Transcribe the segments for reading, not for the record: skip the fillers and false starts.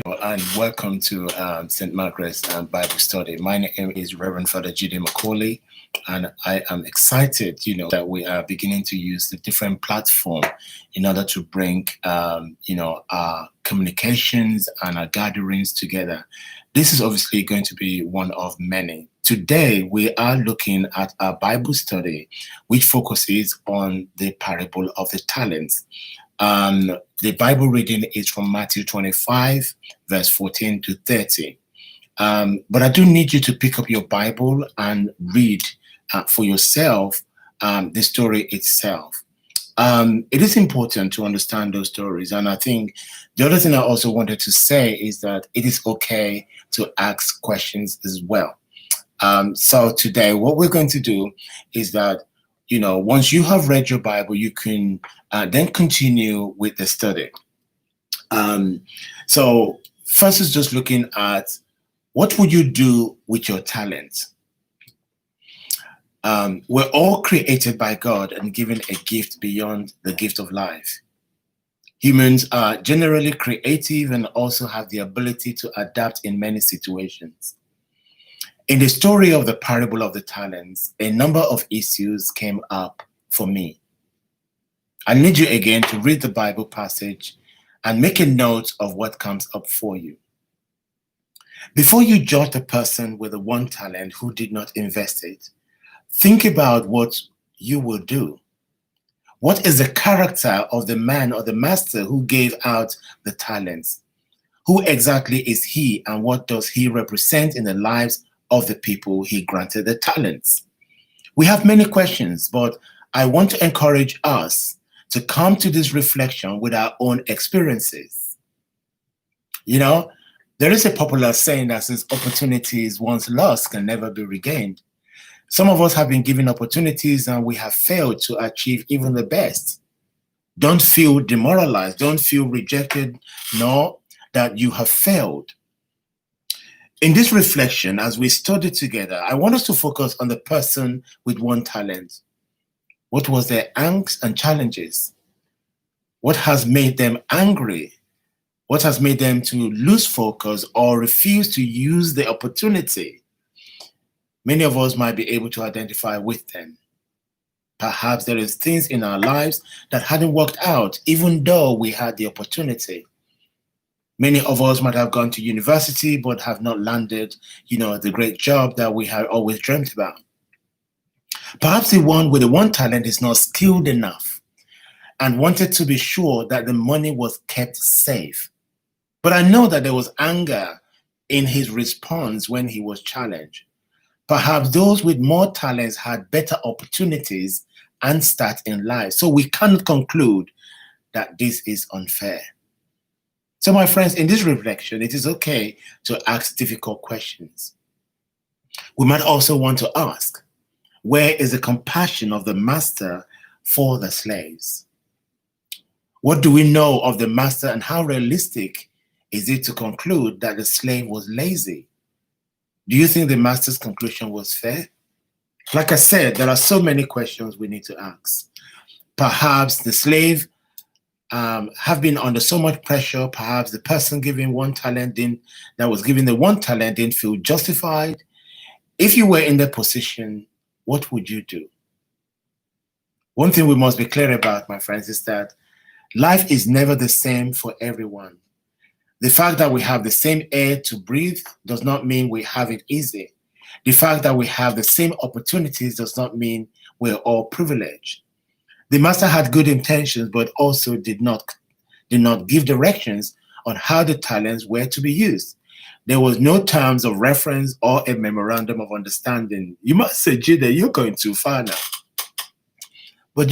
Hello and welcome to St. Margaret's Bible Study. My name is Reverend Father Jude Macaulay, and I am excited, that we are beginning to use the different platform in order to bring, our communications and our gatherings together. This is obviously going to be one of many. Today, we are looking at a Bible study which focuses on the parable of the talents. The Bible reading is from Matthew 25, verse 14 to 30. But I do need you to pick up your Bible and read for yourself the story itself. It is important to understand those stories. And I think the other thing I also wanted to say is that it is okay to ask questions as well. So today, what we're going to do is that, once you have read your Bible, you can then continue with the study. So first is just looking at what would you do with your talents? We're all created by God and given a gift beyond the gift of life. Humans are generally creative and also have the ability to adapt in many situations. In the story of the parable of the talents, a number of issues came up for me. I need you again to read the Bible passage and make a note of what comes up for you. Before you judge the person with the one talent who did not invest it, think about what you will do. What is the character of the man or the master who gave out the talents? Who exactly is he, and what does he represent in the lives of the people he granted the talents? We have many questions, but I want to encourage us to come to this reflection with our own experiences. There is a popular saying that says opportunities once lost can never be regained. Some of us have been given opportunities and we have failed to achieve even the best. Don't feel demoralized. Don't feel rejected. Know that you have failed. In this reflection, as we study together, I want us to focus on the person with one talent. What was their angst and challenges? What has made them angry? What has made them to lose focus or refuse to use the opportunity? Many of us might be able to identify with them. Perhaps there is things in our lives that hadn't worked out, even though we had the opportunity. Many of us might have gone to university, but have not landed, the great job that we had always dreamt about. Perhaps the one with the one talent is not skilled enough and wanted to be sure that the money was kept safe. But I know that there was anger in his response when he was challenged. Perhaps those with more talents had better opportunities and start in life. So we cannot conclude that this is unfair. So my friends, in this reflection, it is okay to ask difficult questions. We might also want to ask, where is the compassion of the master for the slaves? What do we know of the master, and how realistic is it to conclude that the slave was lazy? Do you think the master's conclusion was fair? Like I said, there are so many questions we need to ask. Perhaps the slave have been under so much pressure. Perhaps the person giving that was given the one talent didn't feel justified. If you were in their position, what would you do? One thing we must be clear about, my friends, is that life is never the same for everyone. The fact that we have the same air to breathe does not mean we have it easy. The fact that we have the same opportunities does not mean we're all privileged. The master had good intentions, but also did not give directions on how the talents were to be used. There was no terms of reference or a memorandum of understanding. You must say, Judah, you're going too far now. But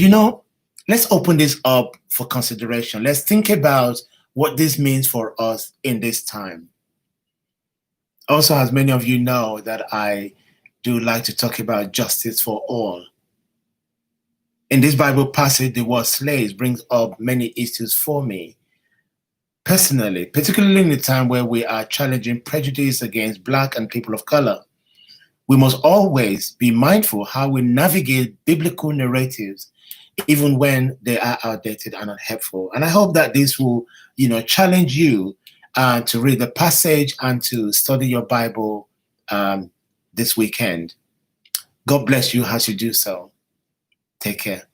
let's open this up for consideration. Let's think about what this means for us in this time. Also, as many of you know, that I do like to talk about justice for all. In this Bible passage, the word slaves brings up many issues for me personally, particularly in a time where we are challenging prejudice against Black and people of color. We must always be mindful how we navigate biblical narratives, even when they are outdated and unhelpful. And I hope that this will, challenge you to read the passage and to study your Bible this weekend. God bless you as you do so. Take care.